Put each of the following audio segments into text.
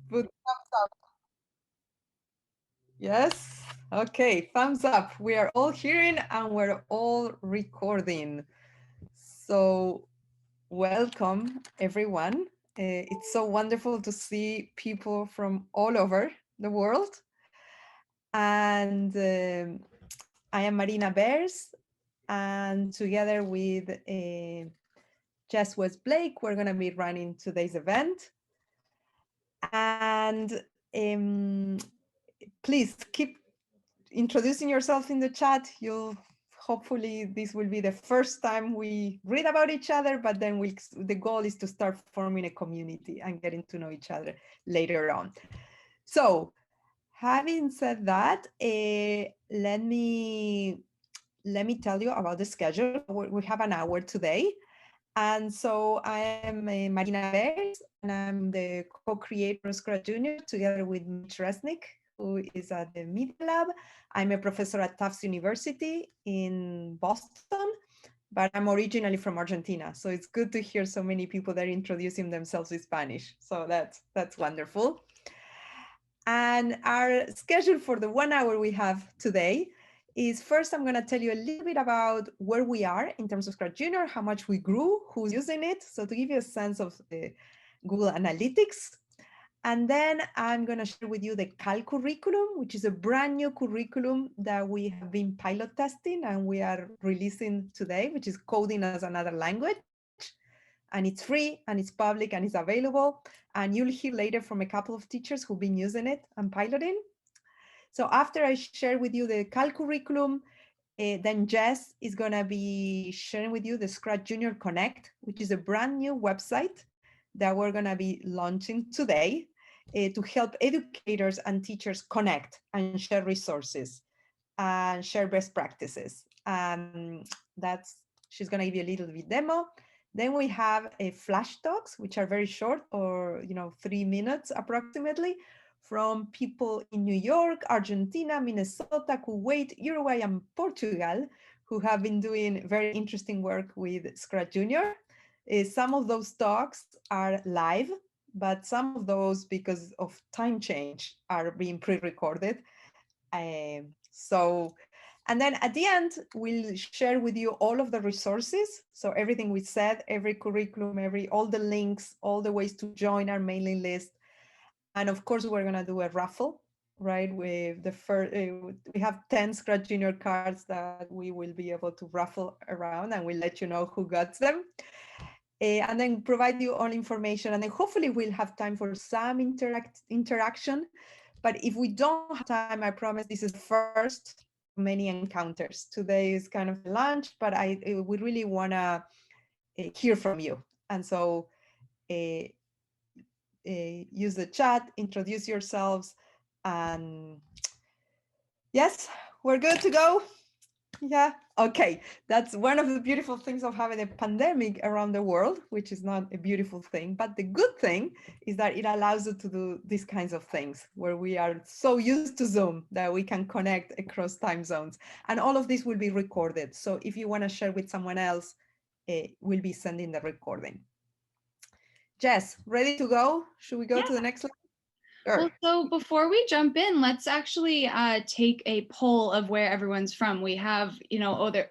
Put thumbs up. Yes. Okay, thumbs up. We are all hearing and we're all recording. So welcome, everyone. It's so wonderful to see people from all over the world. And I am Marina Bears, and together with Jess West Blake, we're going to be running today's event. And please keep introducing yourself in the chat. You'll hopefully this will be the first time we read about each other, but then the goal is to start forming a community and getting to know each other later on. So having said that, let me tell you about the schedule. We have an hour today. And so I am Marina Bears, and I'm the co-creator of ScratchJr together with Mitch Resnick, who is at the Media Lab. I'm a professor at Tufts University in Boston, but I'm originally from Argentina. So it's good to hear so many people that are introducing themselves in Spanish. So that's wonderful. And our schedule for the 1 hour we have today is first, I'm going to tell you a little bit about where we are in terms of ScratchJr, how much we grew, who's using it. So to give you a sense of the Google Analytics. And then I'm going to share with you the Cal curriculum, which is a brand new curriculum that we have been pilot testing and we are releasing today, which is coding as another language. And it's free and it's public and it's available. And you'll hear later from a couple of teachers who've been using it and piloting. So after I share with you the Cal curriculum, then Jess is going to be sharing with you the ScratchJr Connect, which is a brand new website that we're going to be launching today to help educators and teachers connect and share resources and share best practices. She's going to give you a little bit demo. Then we have a flash talks, which are very short, or 3 minutes approximately, from people in New York, Argentina, Minnesota, Kuwait, Uruguay, and Portugal, who have been doing very interesting work with ScratchJr. Some of those talks are live, but some of those, because of time change, are being pre-recorded. And then at the end, we'll share with you all of the resources. So everything we said, every curriculum, all the links, all the ways to join our mailing list. And of course, we're going to do a raffle, right? With the first, we have 10 ScratchJr cards that we will be able to raffle around, and we'll let you know who got them. And then provide you all information. And then hopefully we'll have time for some interaction. But if we don't have time, I promise this is the first many encounters. Today is kind of lunch, but we really want to hear from you. And so use the chat, introduce yourselves, and yes, we're good to go. Yeah, okay. That's one of the beautiful things of having a pandemic around the world, which is not a beautiful thing. But the good thing is that it allows us to do these kinds of things where we are so used to Zoom that we can connect across time zones. And all of this will be recorded. So if you want to share with someone else, we'll be sending the recording. Jess, ready to go? Should we go to the next slide? Sure. Well, so before we jump in, let's actually take a poll of where everyone's from. We have,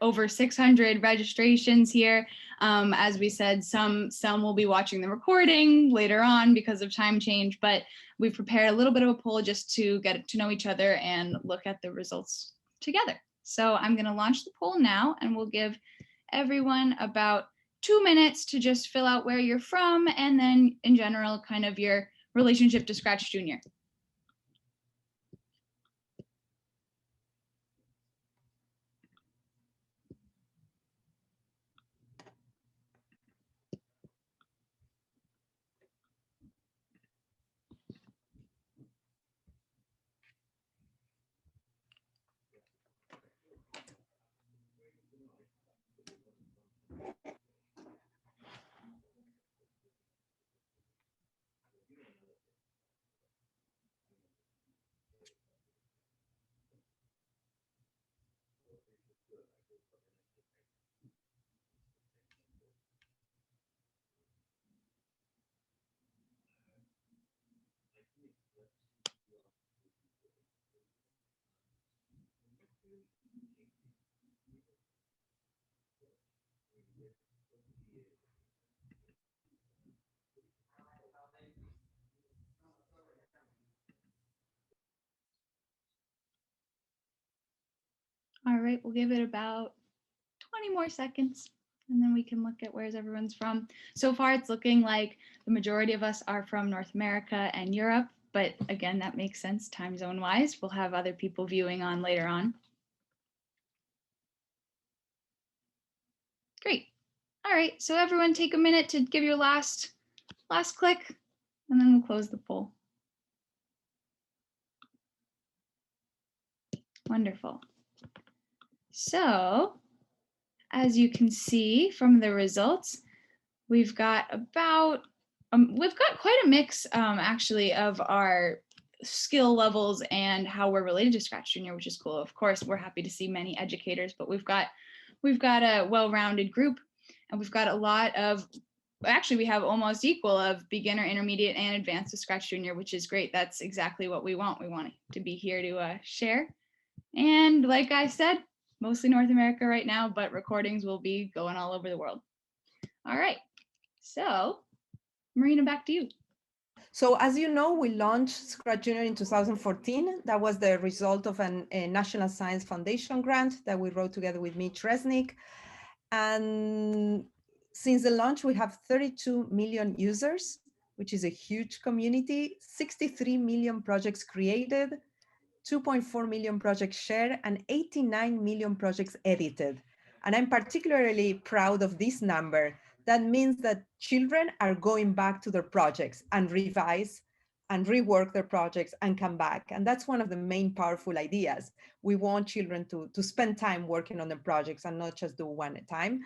over 600 registrations here. As we said, some will be watching the recording later on because of time change, but we've prepared a little bit of a poll just to get to know each other and look at the results together. So I'm going to launch the poll now, and we'll give everyone about 2 minutes to just fill out where you're from, and then in general, kind of your relationship to ScratchJr. All right, we'll give it about 20 more seconds and then we can look at where's everyone's from. So far, it's looking like the majority of us are from North America and Europe, but again, that makes sense time zone wise. We'll have other people viewing on later on. Great. All right, so everyone take a minute to give your last click and then we'll close the poll. Wonderful. So as you can see from the results, we've got quite a mix actually of our skill levels and how we're related to ScratchJr, which is cool. Of course, we're happy to see many educators, but we've got a well-rounded group, and we've got a lot of, actually we have almost equal of beginner, intermediate, and advanced with ScratchJr, which is great. That's exactly what we want. We want to be here to share. And like I said, mostly North America right now, but recordings will be going all over the world. All right, so Marina, back to you. So as you know, we launched ScratchJr in 2014. That was the result of a National Science Foundation grant that we wrote together with Mitch Resnick. And since the launch, we have 32 million users, which is a huge community, 63 million projects created, 2.4 million projects shared, and 89 million projects edited. And I'm particularly proud of this number. That means that children are going back to their projects and revise and rework their projects and come back. And that's one of the main powerful ideas. We want children to spend time working on the projects and not just do one at a time.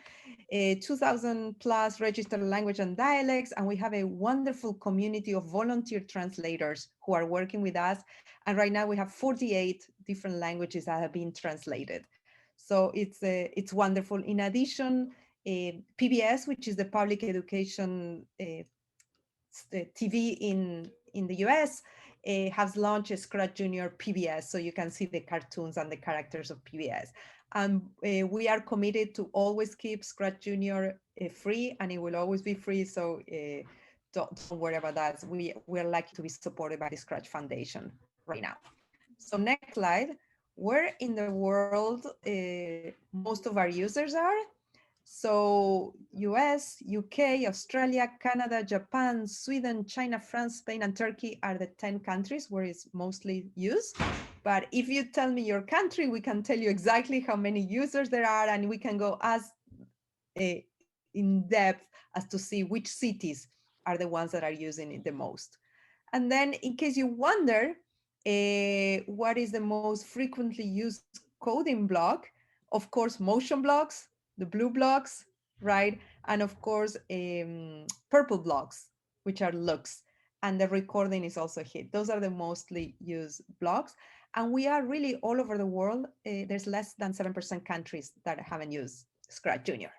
2,000 plus registered language and dialects, and we have a wonderful community of volunteer translators who are working with us. And right now we have 48 different languages that have been translated. So it's wonderful. In addition, PBS, which is the public education TV in the US, has launched a ScratchJr PBS, so you can see the cartoons and the characters of PBS. And we are committed to always keep ScratchJr free, and it will always be free. So don't worry about that. We're lucky to be supported by the Scratch Foundation right now. So next slide. Where in the world most of our users are? So US, UK, Australia, Canada, Japan, Sweden, China, France, Spain, and Turkey are the 10 countries where it's mostly used. But if you tell me your country, we can tell you exactly how many users there are, and we can go as in depth as to see which cities are the ones that are using it the most. And then in case you wonder, what is the most frequently used coding block? Of course, motion blocks, the blue blocks, right? And of course, purple blocks, which are looks. And the recording is also hit. Those are the mostly used blocks. And we are really all over the world. There's less than 7% countries that haven't used ScratchJr.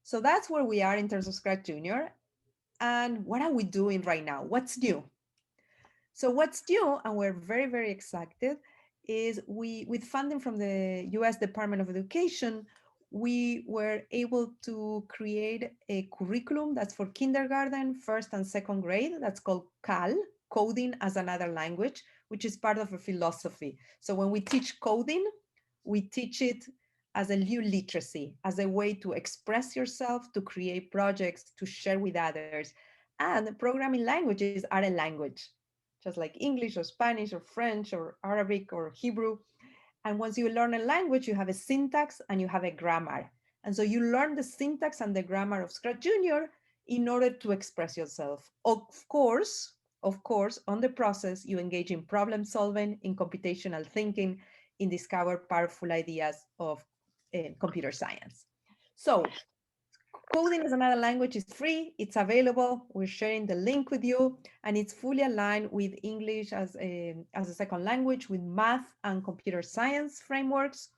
So that's where we are in terms of ScratchJr. And what are we doing right now? What's new? So what's new, and we're very, very excited, is with funding from the US Department of Education, we were able to create a curriculum that's for kindergarten, first and second grade. That's called CAL, Coding as Another Language, which is part of a philosophy. So when we teach coding, we teach it as a new literacy, as a way to express yourself, to create projects, to share with others. And programming languages are a language, just like English or Spanish or French or Arabic or Hebrew. And once you learn a language, you have a syntax and you have a grammar. And so you learn the syntax and the grammar of ScratchJr in order to express yourself. Of course, on the process, you engage in problem solving, in computational thinking, in discover powerful ideas of computer science. So Coding as Another Language is free, it's available, we're sharing the link with you, and it's fully aligned with English as a second language, with math and computer science frameworks.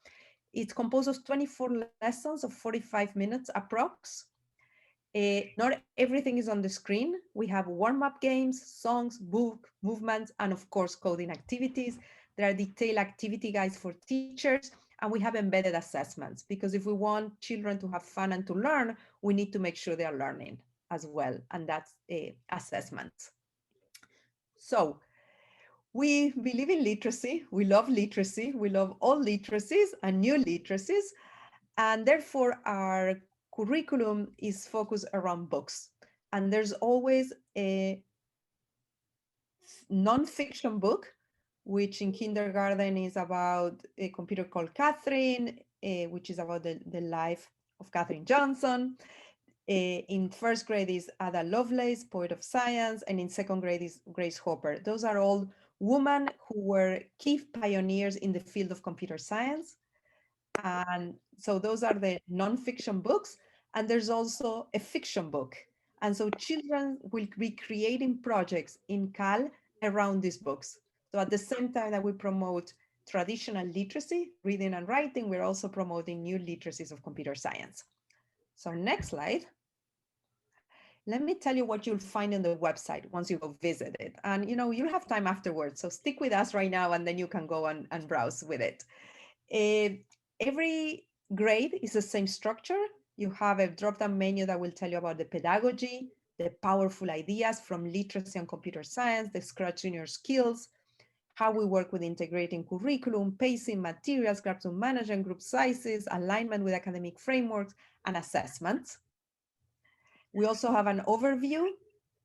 It's composed of 24 lessons of 45 minutes approx. Not everything is on the screen. We have warm-up games, songs, book, movements, and of course, coding activities. There are detailed activity guides for teachers, and we have embedded assessments, because if we want children to have fun and to learn, we need to make sure they are learning as well, and that's assessments. So We believe in literacy. We love literacy. We love all literacies and new literacies. And therefore, our curriculum is focused around books. And there's always a non-fiction book, which in kindergarten is about a computer called Catherine, which is about the life of Katherine Johnson. In first grade is Ada Lovelace, poet of science, and in second grade is Grace Hopper. Those are all women who were key pioneers in the field of computer science. And so those are the non-fiction books. And there's also a fiction book. And so children will be creating projects in CAL around these books. So at the same time that we promote traditional literacy, reading and writing, we're also promoting new literacies of computer science. So next slide. Let me tell you what you'll find on the website once you go visit it. And you'll have time afterwards. So stick with us right now and then you can go and browse with it. Every grade is the same structure. You have a drop-down menu that will tell you about the pedagogy, the powerful ideas from literacy and computer science, the ScratchJr skills, how we work with integrating curriculum, pacing, materials, classroom management, group sizes, alignment with academic frameworks, and assessments. We also have an overview,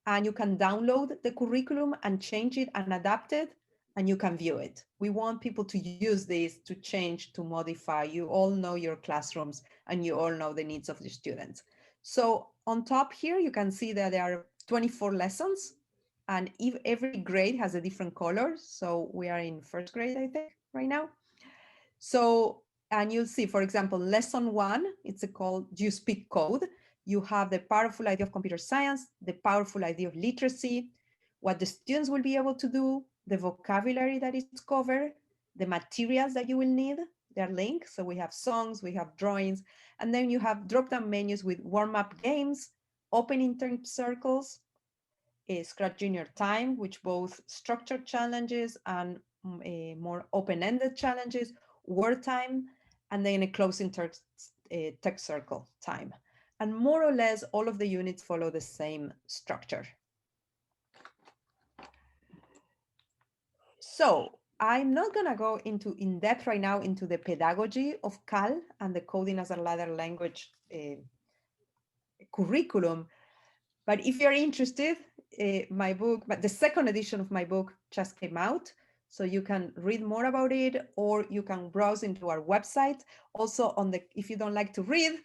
and you can download the curriculum and change it and adapt it, and you can view it. We want people to use this to change, to modify. You all know your classrooms, and you all know the needs of the students. So on top here, you can see that there are 24 lessons, and every grade has a different color. So we are in first grade, I think, right now. So, and you'll see, for example, lesson 1, it's called Do You Speak Code? You have the powerful idea of computer science, the powerful idea of literacy, what the students will be able to do, the vocabulary that is covered, the materials that you will need, they're linked. So we have songs, we have drawings, and then you have drop-down menus with warm-up games, open intern circles, a ScratchJr time, which both structured challenges and more open-ended challenges, word time, and then a closing text circle time. And more or less, all of the units follow the same structure. So I'm not going to go in depth right now into the pedagogy of CAL and the coding as a ladder language curriculum. But if you're interested, my book, but the second edition of my book just came out. So you can read more about it, or you can browse into our website. Also if you don't like to read,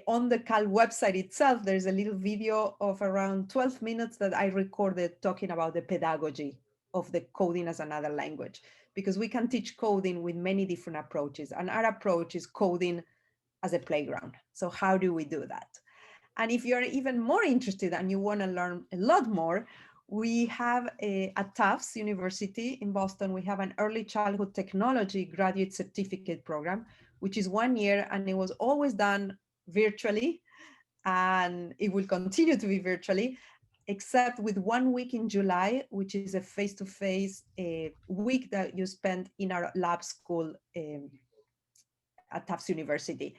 on the CAL website itself, there's a little video of around 12 minutes that I recorded talking about the pedagogy of the coding as another language, because we can teach coding with many different approaches. And our approach is coding as a playground. So how do we do that? And if you're even more interested and you want to learn a lot more, we have at Tufts University in Boston, we have an early childhood technology graduate certificate program, which is 1 year, and it was always done virtually, and it will continue to be virtually, except with 1 week in July, which is a face-to-face week that you spend in our lab school at Tufts University.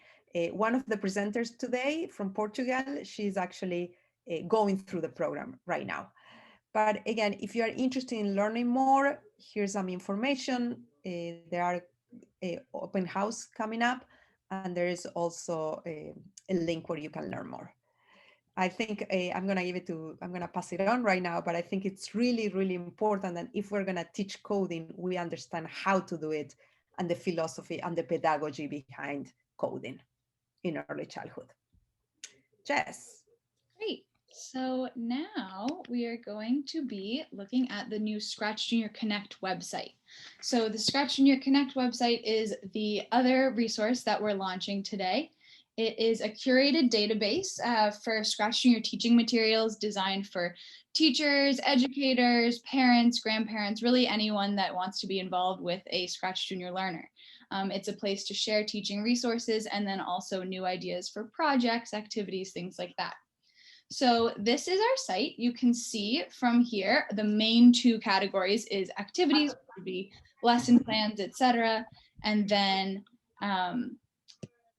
One of the presenters today from Portugal, she's actually going through the program right now. But again, if you are interested in learning more, here's some information. There are open house coming up, and there is also a link where you can learn more. I think I'm gonna pass it on right now, but I think it's really, really important that if we're gonna teach coding, we understand how to do it and the philosophy and the pedagogy behind coding in early childhood. Jess. Great. So now we are going to be looking at the new ScratchJr Connect website. So the ScratchJr Connect website is the other resource that we're launching today. It is a curated database for ScratchJr teaching materials designed for teachers, educators, parents, grandparents, really anyone that wants to be involved with a ScratchJr learner. It's a place to share teaching resources and then also new ideas for projects, activities, things like that. So this is our site. You can see from here, the main 2 categories is activities, would be lesson plans, etc. And then,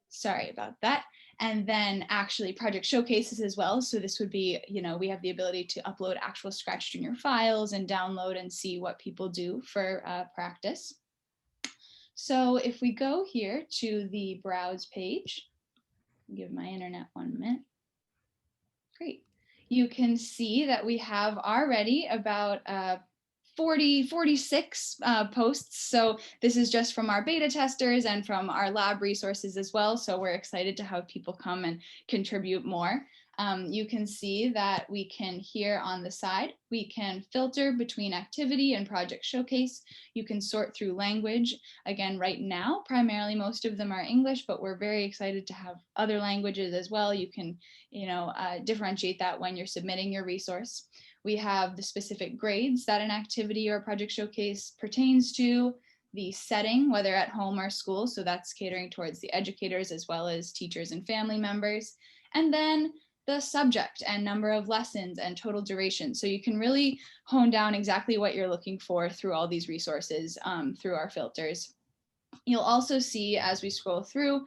sorry about that. and then actually project showcases as well. So this would be, we have the ability to upload actual ScratchJr files and download and see what people do for practice. So if we go here to the browse page, give my internet 1 minute. Great. You can see that we have already about 46 posts. So this is just from our beta testers and from our lab resources as well. So we're excited to have people come and contribute more. You can see that we can here on the side, we can filter between activity and project showcase. You can sort through language. Again, right now, primarily most of them are English, but we're very excited to have other languages as well. You can, differentiate that when you're submitting your resource. We have the specific grades that an activity or project showcase pertains to, the setting, whether at home or school. So that's catering towards the educators as well as teachers and family members. And then the subject and number of lessons and total duration. So you can really hone down exactly what you're looking for through all these resources through our filters. You'll also see as we scroll through,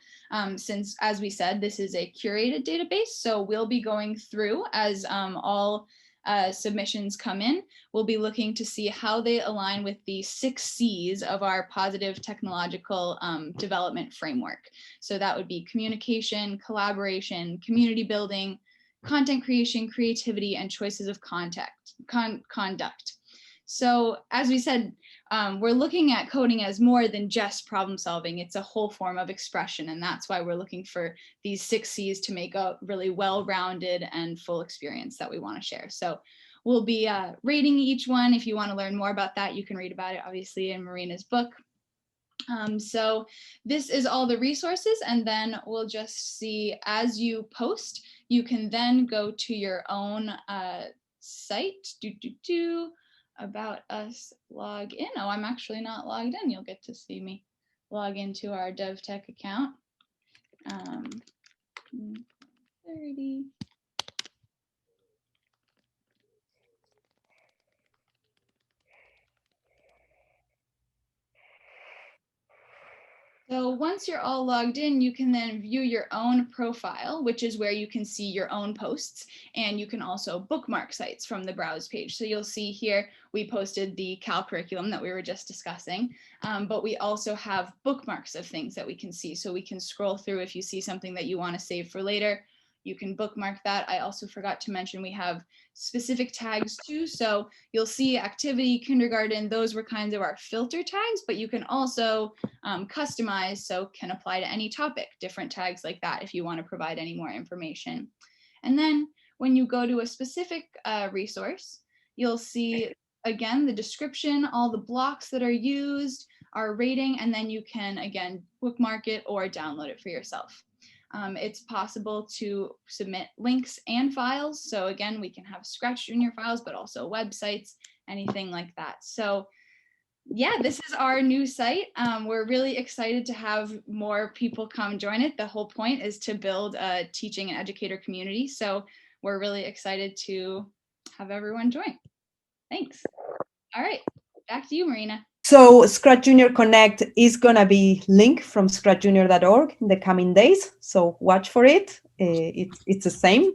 since as we said, this is a curated database. So we'll be going through as all submissions come in. We'll be looking to see how they align with the 6 C's of our positive technological development framework. So that would be communication, collaboration, community building, content creation, creativity, and choices of conduct. So as we said, we're looking at coding as more than just problem solving. It's a whole form of expression. And that's why we're looking for these 6 C's to make a really well-rounded and full experience that we want to share. So we'll be rating each one. If you want to learn more about that, you can read about it, obviously, in Marina's book. So this is all the resources, and then we'll just see as you post, you can then go to your own site, About Us, log in. Oh, I'm actually not logged in. You'll get to see me log into our DevTech account. 30. So once you're all logged in, you can then view your own profile, which is where you can see your own posts, and you can also bookmark sites from the browse page. So you'll see here, we posted the Cal curriculum that we were just discussing, but we also have bookmarks of things that we can see. So we can scroll through if you see something that you want to save for later. You can bookmark that. I also forgot to mention we have specific tags too. So you'll see activity, kindergarten, those were kinds of our filter tags, but you can also customize, so can apply to any topic, different tags like that if you want to provide any more information. And then when you go to a specific resource, you'll see again the description, all the blocks that are used, our rating, and then you can again bookmark it or download it for yourself. It's possible to submit links and files. So again, we can have ScratchJr files, but also websites, anything like that. So yeah, this is our new site. We're really excited to have more people come join it. The whole point is to build a teaching and educator community. So we're really excited to have everyone join. Thanks. All right, back to you, Marina. So ScratchJr Connect is going to be linked from scratchjr.org in the coming days. So watch for it. It's the same.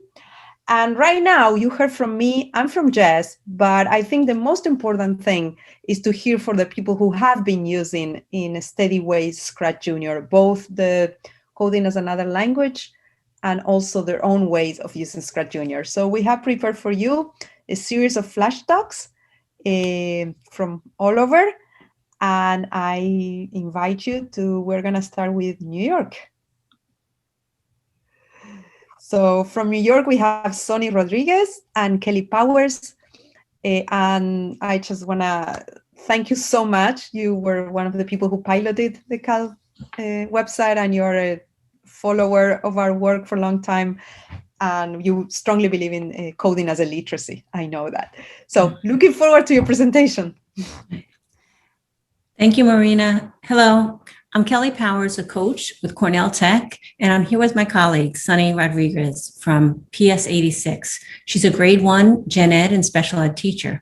And right now you heard from me and from Jess, but I think the most important thing is to hear from the people who have been using in a steady way ScratchJr, both the coding as another language and also their own ways of using ScratchJr. So we have prepared for you a series of flash talks from all over. And I invite you to, we're going to start with New York. So from New York, we have Sonny Rodriguez and Kelly Powers. And I just want to thank you so much. You were one of the people who piloted the Cal website, and you're a follower of our work for a long time. And you strongly believe in coding as a literacy. I know that. So looking forward to your presentation. Thank you, Marina. Hello, I'm Kelly Powers, a coach with Cornell Tech, and I'm here with my colleague, Sonny Rodriguez from PS 86. She's a grade 1 gen ed and special ed teacher.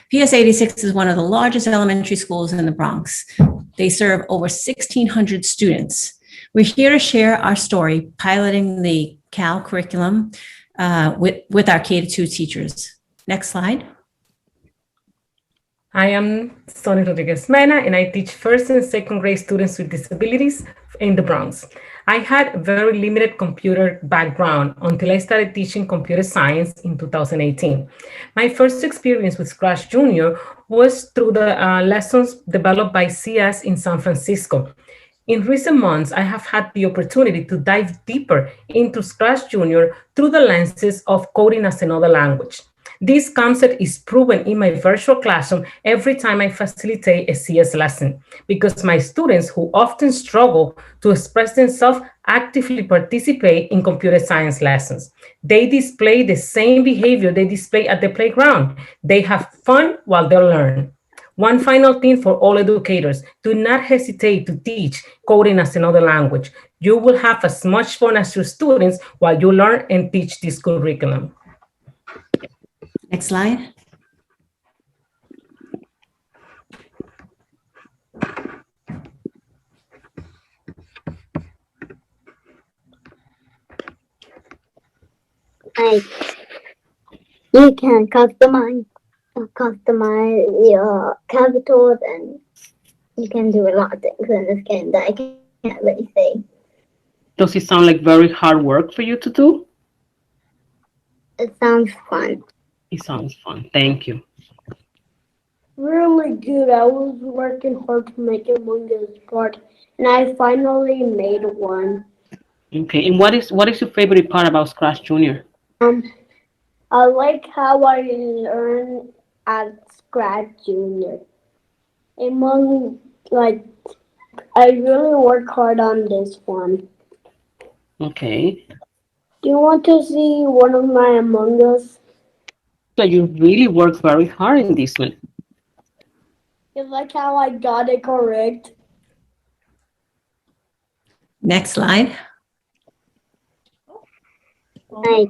PS 86 is one of the largest elementary schools in the Bronx. They serve over 1,600 students. We're here to share our story, piloting the CAL curriculum with our K-2 teachers. Next slide. I am Sonny Rodriguez Mena, and I teach first and second grade students with disabilities in the Bronx. I had very limited computer background until I started teaching computer science in 2018. My first experience with ScratchJr was through the lessons developed by CS in San Francisco. In recent months, I have had the opportunity to dive deeper into ScratchJr through the lenses of coding as another language. This concept is proven in my virtual classroom every time I facilitate a CS lesson, because my students who often struggle to express themselves actively participate in computer science lessons. They display the same behavior they display at the playground. They have fun while they learn. One final thing for all educators: do not hesitate to teach coding as another language. You will have as much fun as your students while you learn and teach this curriculum. Next slide. You can customize your capitals, and you can do a lot of things in this game that I can't really say. Does it sound like very hard work for you to do? It sounds fun. It sounds fun. Thank you. Really good. I was working hard to make Among Us part, and I finally made one. Okay, and what is your favorite part about ScratchJr? I like how I learn at ScratchJr. I really work hard on this one. Okay. Do you want to see one of my Among Us? So you really work very hard in this one. You like how I got it correct? Next slide. Nice.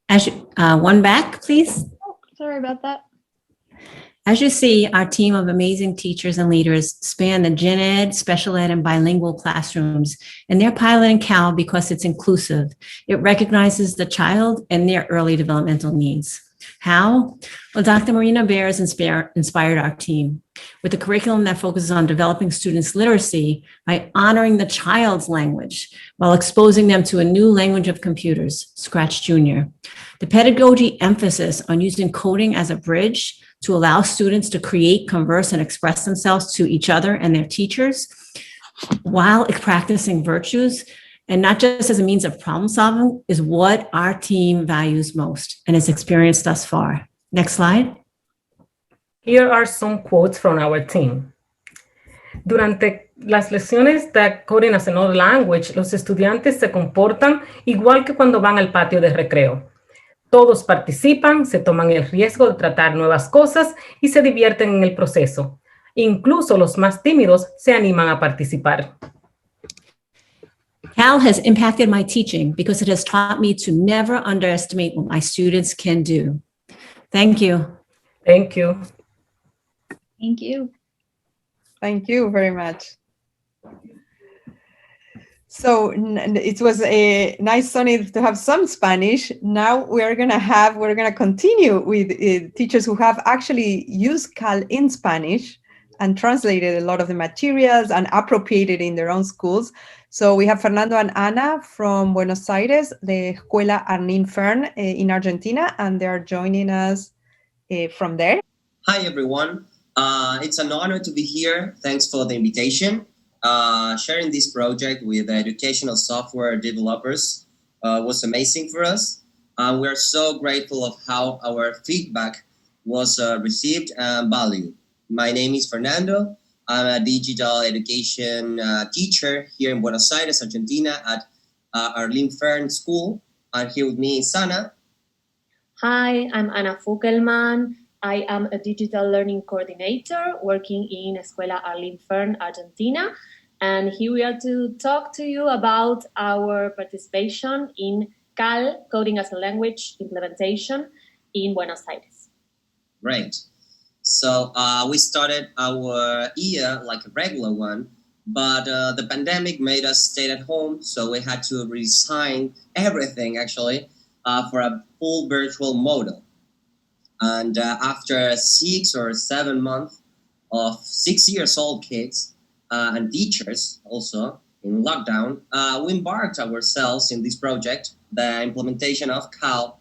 As you, one back, please. Oh, sorry about that. As you see, our team of amazing teachers and leaders span the gen ed, special ed, and bilingual classrooms, and they're piloting CAL because it's inclusive. It recognizes the child and their early developmental needs. How? Well, Dr. Marina Bears inspired our team with a curriculum that focuses on developing students' literacy by honoring the child's language while exposing them to a new language of computers, ScratchJr. The pedagogy emphasis on using coding as a bridge to allow students to create, converse, and express themselves to each other and their teachers while practicing virtues, and not just as a means of problem solving, is what our team values most and has experienced thus far. Next slide. Here are some quotes from our team. Durante las lecciones de Coding as Another Language, los estudiantes se comportan igual que cuando van al patio de recreo. Todos participan, se toman el riesgo de tratar nuevas cosas y se divierten en el proceso. Incluso los más tímidos se animan a participar. CAL has impacted my teaching because it has taught me to never underestimate what my students can do. Thank you. Thank you. Thank you. Thank you very much. So it was a nice, Sonny, to have some Spanish. Now we're gonna continue with teachers who have actually used CAL in Spanish and translated a lot of the materials and appropriated in their own schools. So we have Fernando and Ana from Buenos Aires, the Escuela Arlene Fern in Argentina, and they're joining us from there. Hi, everyone. It's an honor to be here. Thanks for the invitation. Sharing this project with educational software developers was amazing for us. We're so grateful of how our feedback was received and valued. My name is Fernando. I'm a digital education teacher here in Buenos Aires, Argentina at Arlene Fern School. And here with me is Ana. Hi, I'm Ana Fukelman. I am a digital learning coordinator working in Escuela Arlene Fern, Argentina. And here we are to talk to you about our participation in CAL, Coding as a Language implementation in Buenos Aires. Great. So we started our year like a regular one, but the pandemic made us stay at home, so we had to resign everything actually for a full virtual model. And after 6 or 7 months of 6 years old kids and teachers also in lockdown, we embarked ourselves in this project, the implementation of CAL,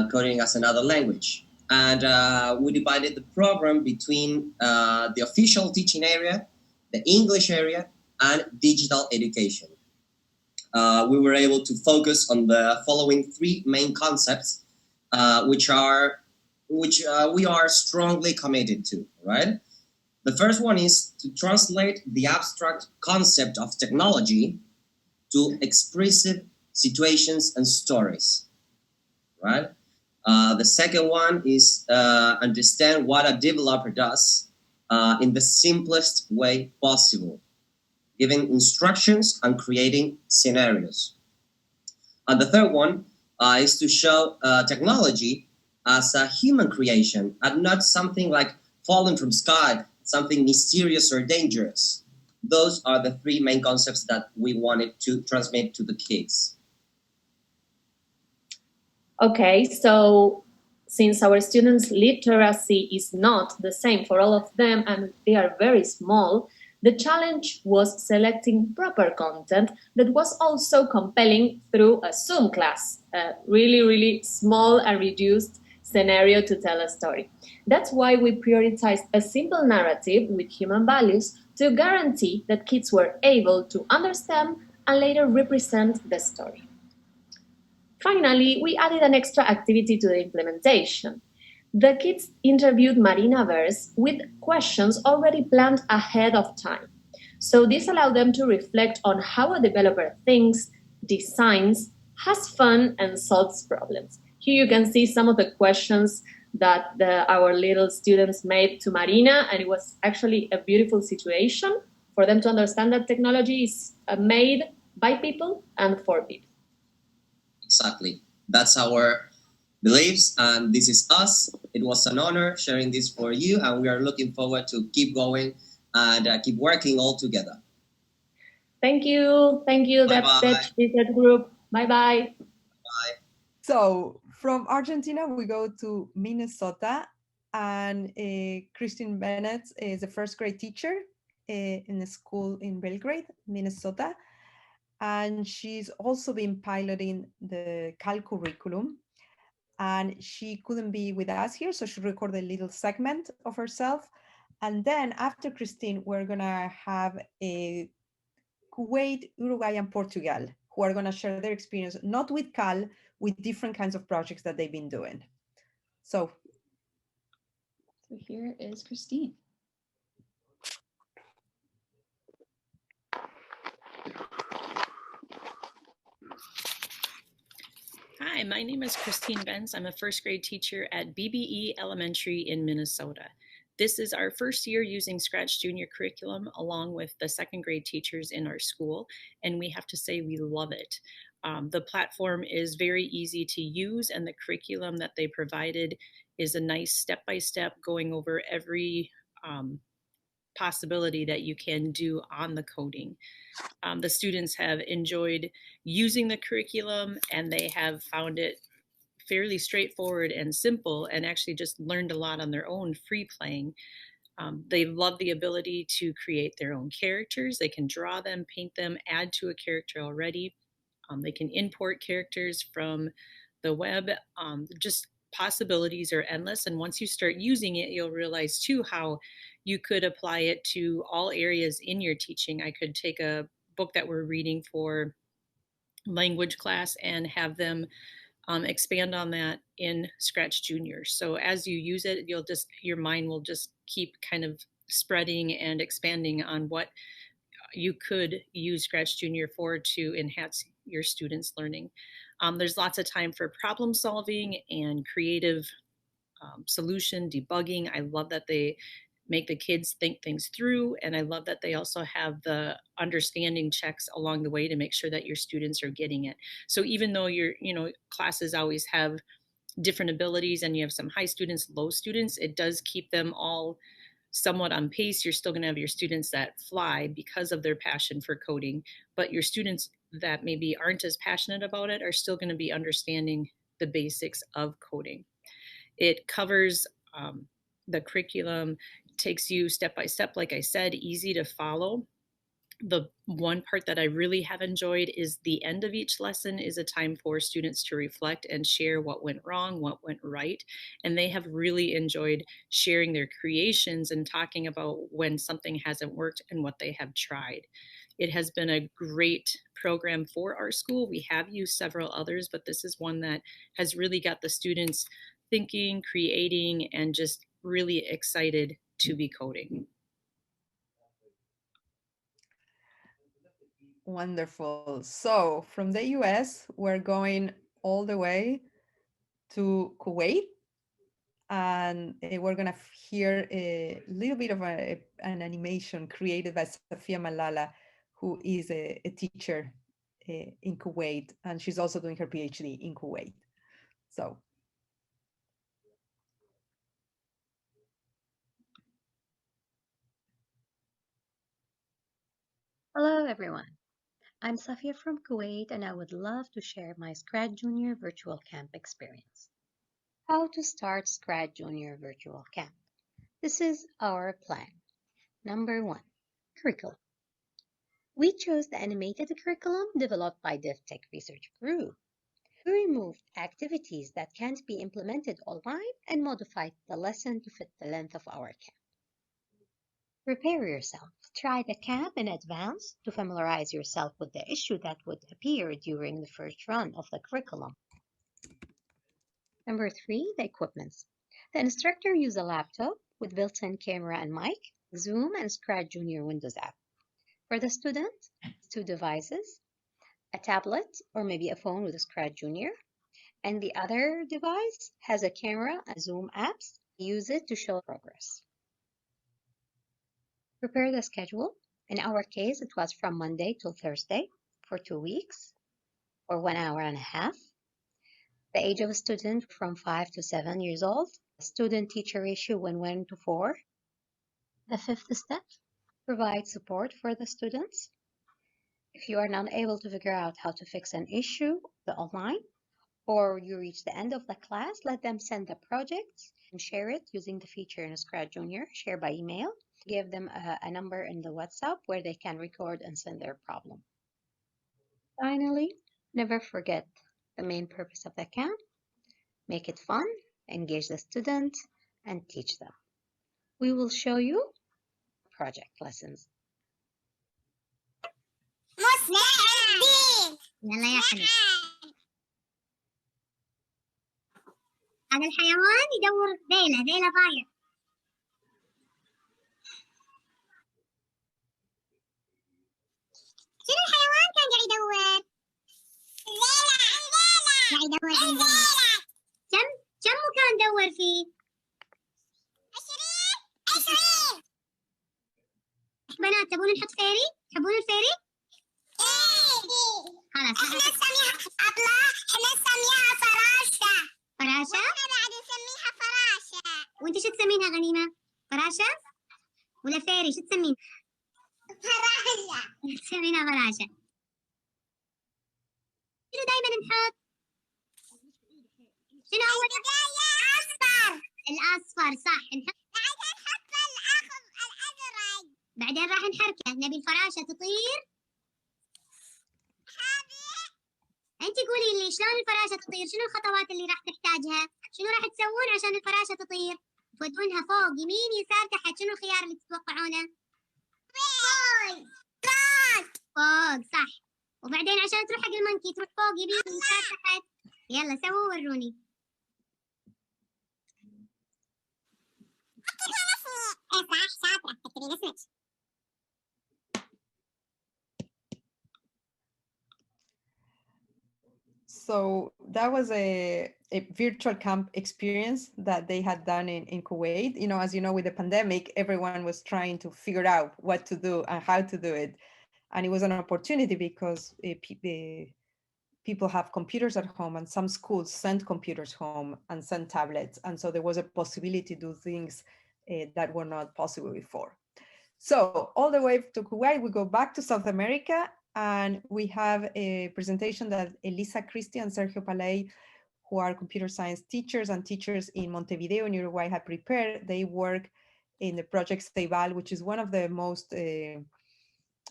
coding as another language. And we divided the program between the official teaching area, the English area, and digital education. We were able to focus on the following 3 main concepts, which we are strongly committed to, right? The first one is to translate the abstract concept of technology to expressive situations and stories, right? The second one is understand what a developer does in the simplest way possible, giving instructions and creating scenarios. And the third one is to show technology as a human creation and not something like falling from sky, something mysterious or dangerous. Those are the 3 main concepts that we wanted to transmit to the kids. Okay, so since our students' literacy is not the same for all of them and they are very small, the challenge was selecting proper content that was also compelling through a Zoom class, a really, really small and reduced scenario to tell a story. That's why we prioritized a simple narrative with human values to guarantee that kids were able to understand and later represent the story. Finally, we added an extra activity to the implementation. The kids interviewed Marinaverse with questions already planned ahead of time. So this allowed them to reflect on how a developer thinks, designs, has fun, and solves problems. Here you can see some of the questions that our little students made to Marina, and it was actually a beautiful situation for them to understand that technology is made by people and for people. Exactly. That's our beliefs, and this is us. It was an honor sharing this for you, and we are looking forward to keep going and keep working all together. Thank you. Thank you. Bye-bye. That's the group. Bye-bye. Bye. So from Argentina, we go to Minnesota, and Kristine Bents is a first grade teacher in a school in Belgrade, Minnesota. And she's also been piloting the CAL curriculum. And she couldn't be with us here, so she recorded a little segment of herself. And then after Kristine, we're gonna have a Kuwait, Uruguay, and Portugal, who are gonna share their experience, not with CAL, with different kinds of projects that they've been doing. So here is Kristine. Hi, my name is Kristine Bents. I'm a first grade teacher at BBE Elementary in Minnesota. This is our first year using ScratchJr curriculum along with the second grade teachers in our school, and we have to say we love it. The platform is very easy to use, and the curriculum that they provided is a nice step-by-step going over every possibility that you can do on the coding. The students have enjoyed using the curriculum, and they have found it fairly straightforward and simple, and actually just learned a lot on their own free playing. They love the ability to create their own characters. They can draw them, paint them, add to a character already. They can import characters from the web. Just possibilities are endless. And once you start using it, you'll realize too how you could apply it to all areas in your teaching. I could take a book that we're reading for language class and have them expand on that in ScratchJr. So as you use it, your mind will just keep kind of spreading and expanding on what you could use ScratchJr for to enhance your students' learning. There's lots of time for problem solving and creative solution debugging. I love that they make the kids think things through, and I love that they also have the understanding checks along the way to make sure that your students are getting it. So even though your classes always have different abilities and you have some high students, low students, it does keep them all somewhat on pace. You're still going to have your students that fly because of their passion for coding, but your students that maybe aren't as passionate about it are still going to be understanding the basics of coding. It covers the curriculum, takes you step by step, like I said, easy to follow. The one part that I really have enjoyed is the end of each lesson is a time for students to reflect and share what went wrong, what went right. And they have really enjoyed sharing their creations and talking about when something hasn't worked and what they have tried. It has been a great program for our school. We have used several others, but this is one that has really got the students thinking, creating, and just really excited to be coding. Wonderful. So from the US, we're going all the way to Kuwait. And we're going to hear a little bit of an animation created by Safia Mallalah, who is a teacher in Kuwait. And she's also doing her PhD in Kuwait. So. Hello, everyone. I'm Safia from Kuwait, and I would love to share my ScratchJr Virtual Camp experience. How to start ScratchJr Virtual Camp. This is our plan. Number 1, curriculum. We chose the animated curriculum developed by DevTech Research Group. We removed activities that can't be implemented online and modified the lesson to fit the length of our camp. Prepare yourself. Try the camp in advance to familiarize yourself with the issue that would appear during the first run of the curriculum. Number 3, the equipments. The instructor used a laptop with built-in camera and mic, Zoom, and ScratchJr Windows app. For the student, 2 devices, a tablet or maybe a phone with a ScratchJr, and the other device has a camera and Zoom apps. Use it to show progress. Prepare the schedule. In our case, it was from Monday till Thursday for 2 weeks or 1 hour and a half. The age of a student from 5 to 7 years old. Student-teacher ratio 1:4. The 5th step, provide support for the students. If you are not able to figure out how to fix an issue online, or you reach the end of the class, let them send the projects and share it using the feature in ScratchJr, share by email. Give them a number in the WhatsApp where they can record and send their problem. Finally, never forget the main purpose of the camp. Make it fun, engage the students, and teach them. We will show you project lessons. يلا يا حبيبي. هذا الحيوان يدور ذيله ضايع. شنو الحيوان كان قاعد يدور؟ قاعد يدور كم مكان دور فيه؟ 20. بنات تبون نحط فيري؟ تحبون الفيري؟ خلاص احنا نسميها احنا نسميها فراشة. فراشة؟ احنا بعد نسميها فراشة. وانت شو تسمينها غنيمة؟ فراشة؟ ولا فيري شو تسمين؟ فراشة. تسمينها فراشة. شنو دايما نحط؟ شنو أول بداية؟ أصفر. الأصفر صح. بعدين نحط الأزرق. بعدين راح نحركه. نبي الفراشة تطير. أنت قولي لي شلون الفراشة تطير؟ شنو الخطوات اللي راح تحتاجها؟ شنو راح تسوون عشان الفراشة تطير؟ تودونها فوق يمين يسار تحت. شنو الخيار اللي تتوقعونه؟ فوق صح. وبعدين عشان تروح حق المنكي تروح فوق يمين يسار تحت. يلا سووا وروني. صح شاطرة تكتبين اسمك. So that was a virtual camp experience that they had done in Kuwait. You know, as you know, with the pandemic, everyone was trying to figure out what to do and how to do it. And it was an opportunity because people have computers at home, and some schools send computers home and send tablets. And so there was a possibility to do things that were not possible before. So all the way to Kuwait, we go back to South America, and we have a presentation that Elisa, Cristi, and Sergio Palay, who are computer science teachers and teachers in Montevideo in Uruguay, have prepared. They work in the project Ceibal, which is one of the most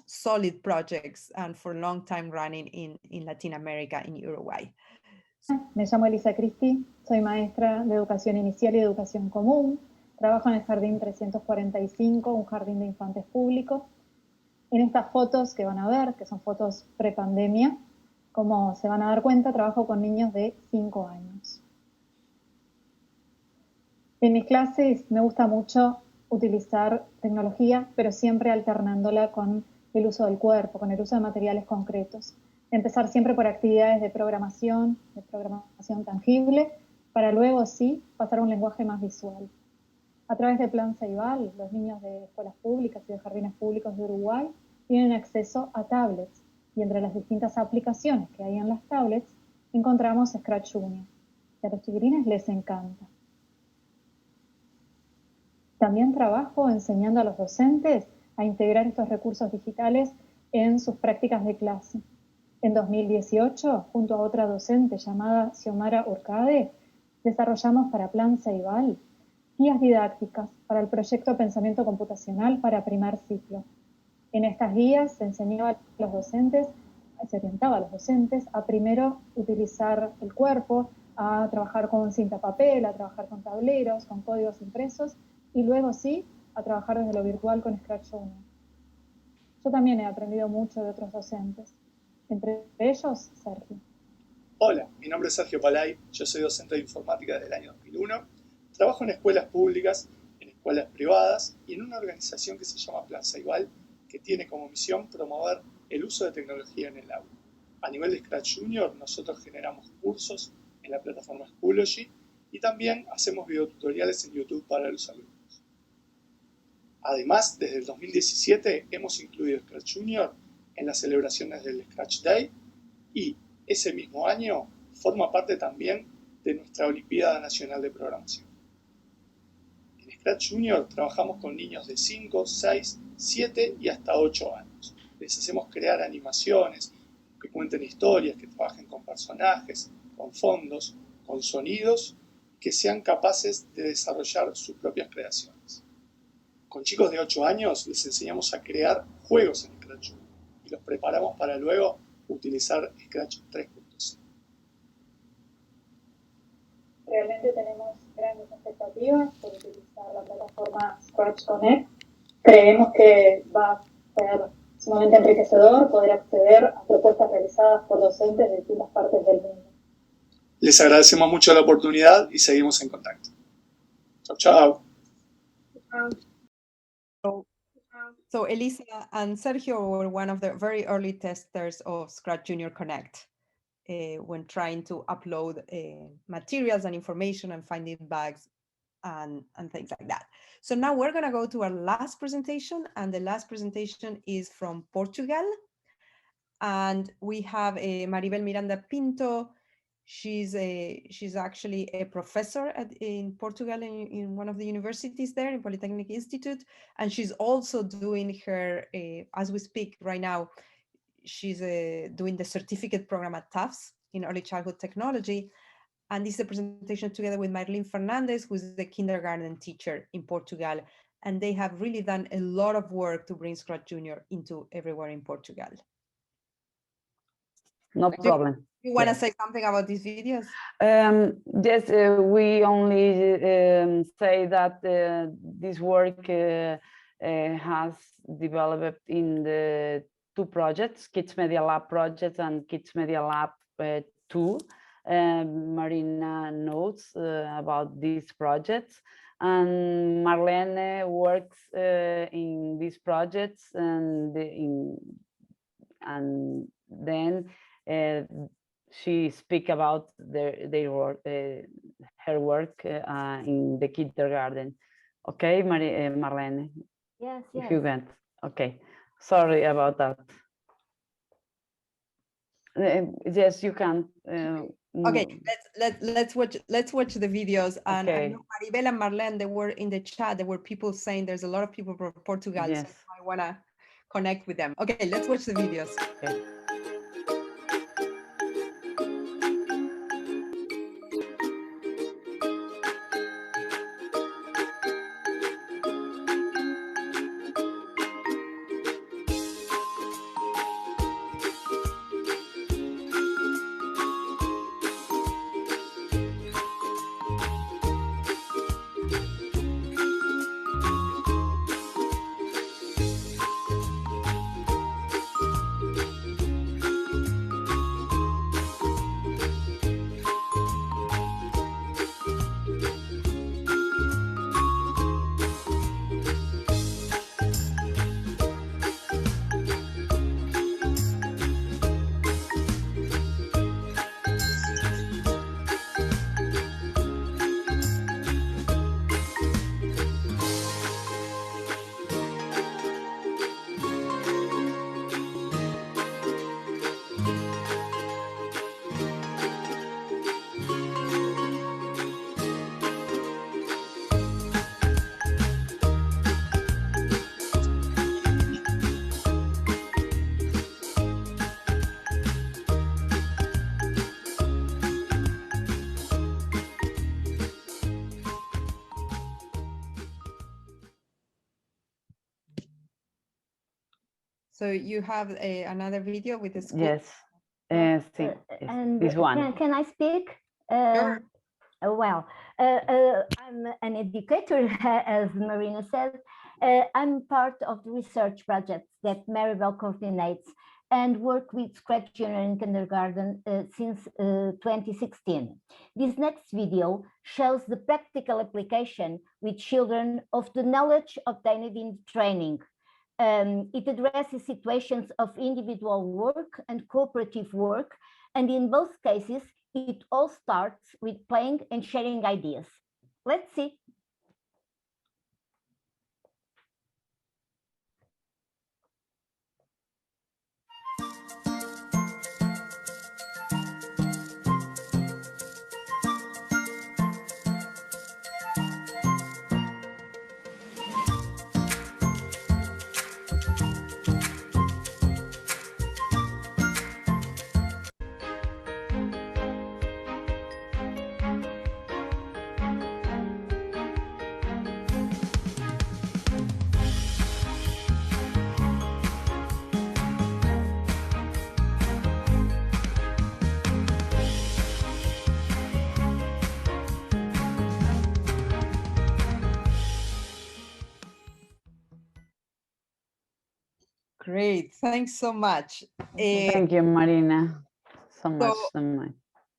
solid projects and for a long time running in Latin America, in Uruguay. Me llamo Elisa Cristi, soy maestra de educación inicial y educación común. Trabajo en el Jardín 345, un jardín de infantes público. En estas fotos que van a ver, que son fotos prepandemia, como se van a dar cuenta, trabajo con niños de 5 años. En mis clases me gusta mucho utilizar tecnología, pero siempre alternándola con el uso del cuerpo, con el uso de materiales concretos. Empezar siempre por actividades de programación tangible, para luego sí pasar a un lenguaje más visual. A través del Plan Ceibal, los niños de escuelas públicas y de jardines públicos de Uruguay tienen acceso a tablets, y entre las distintas aplicaciones que hay en las tablets encontramos ScratchJr, que a los chiquilines les encanta. También trabajo enseñando a los docentes a integrar estos recursos digitales en sus prácticas de clase. En 2018, junto a otra docente llamada Xiomara Urcade, desarrollamos para Plan Ceibal guías didácticas para el proyecto Pensamiento Computacional para primer ciclo. En estas guías se enseñaba a los docentes, se orientaba a los docentes a primero utilizar el cuerpo, a trabajar con cinta papel, a trabajar con tableros, con códigos impresos, y luego sí, a trabajar desde lo virtual con ScratchJr. Yo también he aprendido mucho de otros docentes, entre ellos Sergio. Hola, mi nombre es Sergio Palay, yo soy docente de informática desde el año 2001, trabajo en escuelas públicas, en escuelas privadas y en una organización que se llama Plan Ceibal, que tiene como misión promover el uso de tecnología en el aula. A nivel de ScratchJr, nosotros generamos cursos en la plataforma Schoology y también hacemos videotutoriales en YouTube para los alumnos. Además, desde el 2017 hemos incluido ScratchJr en las celebraciones del Scratch Day y ese mismo año forma parte también de nuestra Olimpiada Nacional de Programación. En ScratchJr trabajamos con niños de 5, 6, 7 y hasta 8 años. Les hacemos crear animaciones, que cuenten historias, que trabajen con personajes, con fondos, con sonidos, que sean capaces de desarrollar sus propias creaciones. Con chicos de 8 años les enseñamos a crear juegos en ScratchJr y los preparamos para luego utilizar Scratch 3.0. Realmente tenemos grandes expectativas por utilizar la plataforma ScratchJr Connect. Creemos que va a ser sumamente enriquecedor poder acceder a propuestas realizadas por docentes de distintas partes del mundo. Les agradecemos mucho la oportunidad y seguimos en contacto. Chao, chao. So Elisa and Sergio were one of the very early testers of ScratchJr Connect when trying to upload materials and information and finding bugs and things like that. So now we're going to go to our last presentation, and the last presentation is from Portugal. And we have Maribel Miranda-Pinto. She's actually a professor in Portugal in one of the universities there, in Polytechnic Institute. And she's also doing her, as we speak right now, she's doing the certificate program at Tufts in early childhood technology. And this is a presentation together with Marlene Fernandes, who's the kindergarten teacher in Portugal. And they have really done a lot of work to bring ScratchJr into everywhere in Portugal. No problem. You want to say something about these videos? Yes, we only say that this work has developed in the 2 projects, Kids Media Lab project and Kids Media Lab 2. Marina knows about these projects, and Marlene works in these projects, and then she speak about their work, her work in the kindergarten. Okay, Marlene? Yes, if you want. Okay, sorry about that. Yes, you can. Okay, let's watch the videos. And I Okay. know Maribel and Marlene, they were in the chat. There were people saying there's a lot of people from Portugal. Yes. So I wanna connect with them. Okay, let's watch the videos. Okay. So you have another video with the school? Yes. Yes, Yes, and this one. can I speak? Sure. Well, I'm an educator, as Marina said. I'm part of the research projects that Maribel coordinates and work with ScratchJr in kindergarten since 2016. This next video shows the practical application with children of the knowledge obtained in training. It addresses situations of individual work and cooperative work, and in both cases, it all starts with playing and sharing ideas. Let's see. Great, thanks so much. Thank you, Marina, so much.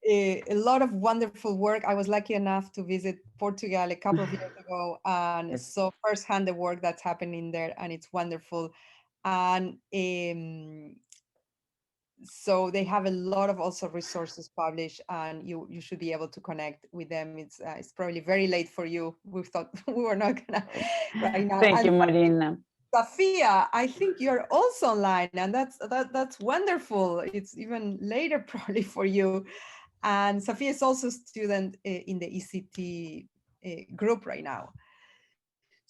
A lot of wonderful work. I was lucky enough to visit Portugal a couple of years ago and saw firsthand the work that's happening there, and it's wonderful. And so they have a lot of also resources published, and you should be able to connect with them. It's probably very late for you. We thought we were not gonna right now. Thank you, Marina. Safia, I think you're also online, and that's wonderful. It's even later probably for you. And Safia is also a student in the ECT group right now.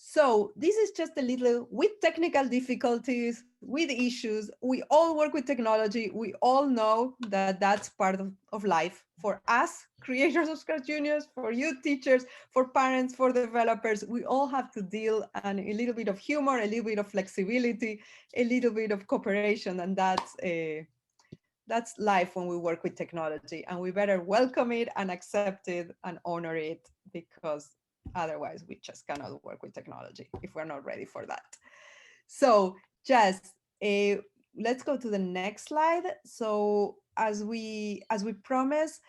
So this is just a little, with technical difficulties, with issues. We all work with technology. We all know that that's part of life. For us, creators of Scratch Juniors, for you teachers, for parents, for developers, we all have to deal, and a little bit of humor, a little bit of flexibility, a little bit of cooperation, and that's life when we work with technology, and we better welcome it and accept it and honor it, because otherwise we just cannot work with technology if we're not ready for that. So just let's go to the next slide. So as we promised,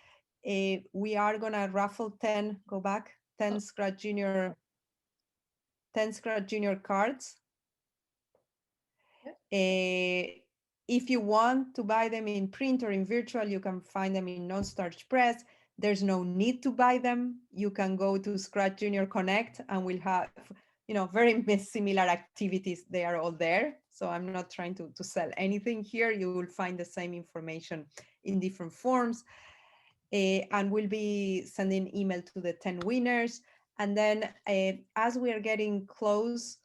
we are gonna raffle 10, go back, 10 Scratch Junior cards. If you want to buy them in print or in virtual, you can find them in non-starch press. There's no need to buy them. You can go to ScratchJr Connect, and we'll have, very similar activities. They are all there. So I'm not trying to sell anything here. You will find the same information in different forms. And we'll be sending email to the 10 winners. And then as we are getting close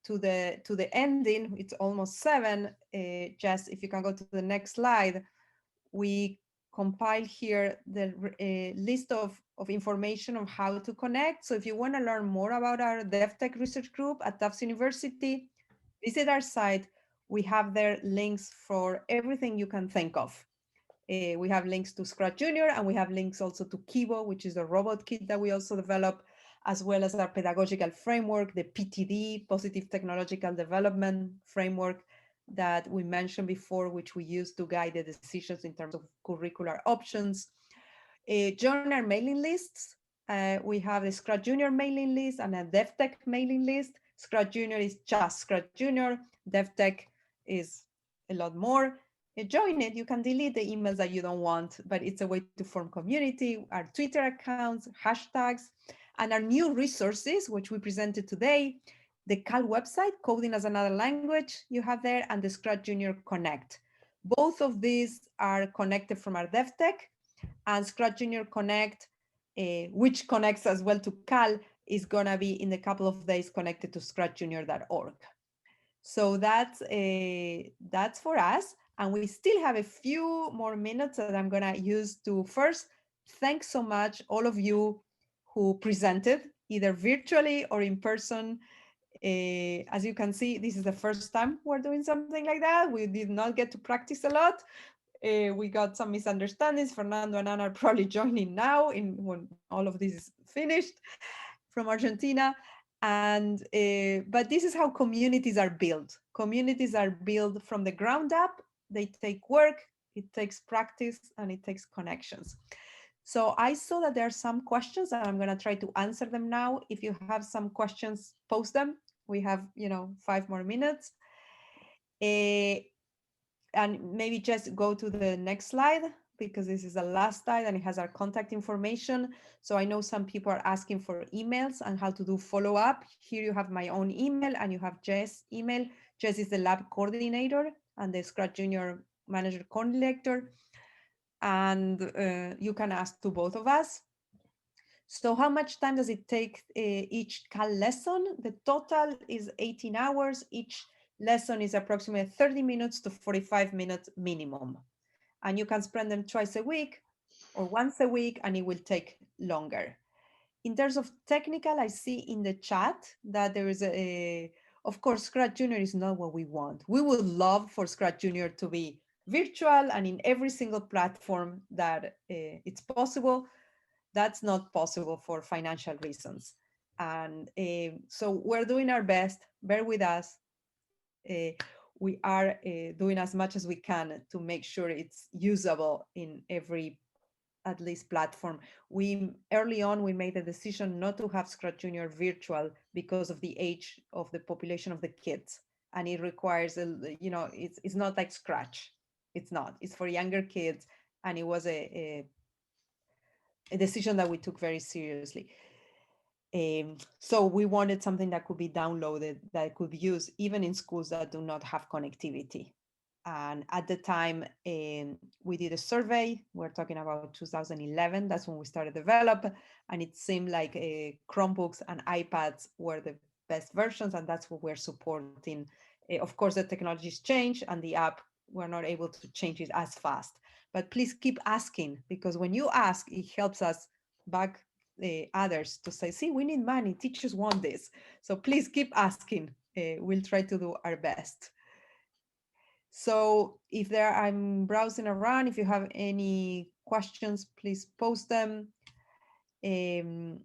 to the ending, it's almost 7. Just if you can go to the next slide, we compile here the list of information on how to connect. So if you want to learn more about our DevTech research group at Tufts University, visit our site. We have there links for everything you can think of. We have links to ScratchJr, and we have links also to Kibo, which is the robot kit that we also develop, as well as our pedagogical framework, the PTD, Positive Technological Development Framework, that we mentioned before, which we use to guide the decisions in terms of curricular options. Join our mailing lists. We have the ScratchJr mailing list and a DevTech mailing list. ScratchJr is just ScratchJr. DevTech is a lot more. Join it. You can delete the emails that you don't want, but it's a way to form community, our Twitter accounts, hashtags, and our new resources, which we presented today. The CAL website, Coding as Another Language, you have there, and the ScratchJr Connect. Both of these are connected from our DevTech, and ScratchJr Connect, which connects as well to CAL, is gonna be in a couple of days connected to scratchjr.org. So that's for us. And we still have a few more minutes that I'm gonna use to first, thanks so much all of you who presented, either virtually or in person. As you can see, this is the first time we're doing something like that. We did not get to practice a lot. We got some misunderstandings. Fernando and Anna are probably joining now when all of this is finished from Argentina. And but this is how communities are built. Communities are built from the ground up. They take work, it takes practice, and it takes connections. So I saw that there are some questions, and I'm going to try to answer them now. If you have some questions, post them. We have 5 more minutes. And maybe just go to the next slide, because this is the last slide and it has our contact information. So I know some people are asking for emails and how to do follow-up. Here you have my own email and you have Jess' email. Jess is the lab coordinator and the ScratchJr manager coordinator. And you can ask to both of us. So how much time does it take each CAL lesson? The total is 18 hours. Each lesson is approximately 30 minutes to 45 minutes minimum. And you can spend them twice a week or once a week, and it will take longer. In terms of technical, I see in the chat that there is of course, ScratchJr is not what we want. We would love for ScratchJr to be virtual and in every single platform that it's possible. That's not possible for financial reasons. And so we're doing our best. Bear with us. We are doing as much as we can to make sure it's usable in every, at least, platform. Early on, we made the decision not to have ScratchJr virtual because of the age of the population of the kids. And it requires, it's not like Scratch. It's not. It's for younger kids. And it was a decision that we took very seriously. So we wanted something that could be downloaded, that could be used even in schools that do not have connectivity. And at the time, we did a survey. We're talking about 2011. That's when we started develop. And it seemed like Chromebooks and iPads were the best versions. And that's what we're supporting. Of course, the technologies change and the app, we're not able to change it as fast. But please keep asking, because when you ask, it helps us back others to say, see, we need money, teachers want this. So please keep asking. We'll try to do our best. So if I'm browsing around, if you have any questions, please post them. ScratchJr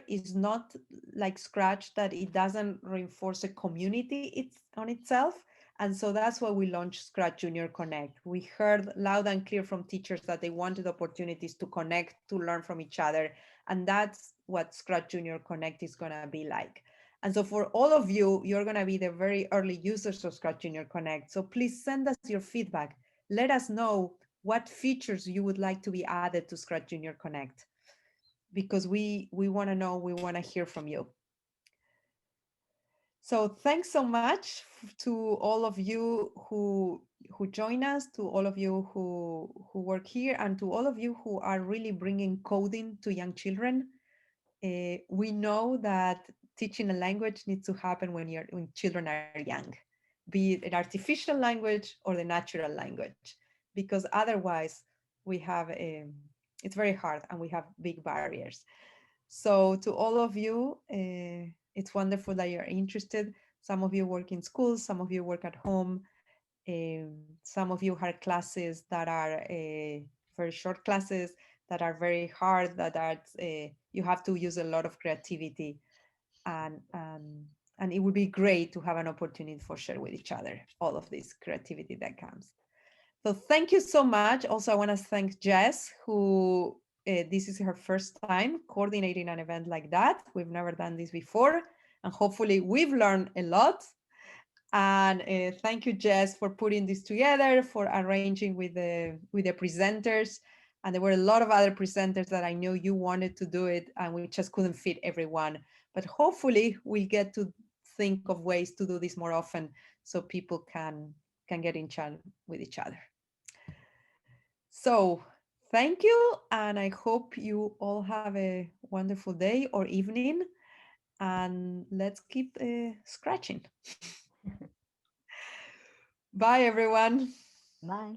is not like Scratch, that it doesn't reinforce a community on itself. And so that's why we launched ScratchJr Connect. We heard loud and clear from teachers that they wanted opportunities to connect, to learn from each other. And that's what ScratchJr Connect is going to be like. And so for all of you, you're going to be the very early users of ScratchJr Connect. So please send us your feedback. Let us know what features you would like to be added to ScratchJr Connect. because we want to know, we want to hear from you. So thanks so much to all of you who join us, to all of you who work here, and to all of you who are really bringing coding to young children. We know that teaching a language needs to happen when children are young, be it an artificial language or the natural language, because otherwise we have it's very hard and we have big barriers. So to all of you, it's wonderful that you're interested. Some of you work in schools, some of you work at home. Some of you have classes that are very short classes, that are very hard, that are you have to use a lot of creativity, and it would be great to have an opportunity for share with each other all of this creativity that comes. So thank you so much. Also, I want to thank Jess, who this is her first time coordinating an event like that. We've never done this before, and hopefully we've learned a lot. And thank you, Jess, for putting this together, for arranging with the presenters. And there were a lot of other presenters that I know you wanted to do it, and we just couldn't fit everyone. But hopefully we'll get to think of ways to do this more often, so people can get in chat with each other. So thank you, and I hope you all have a wonderful day or evening, and let's keep scratching. Bye, everyone. Bye.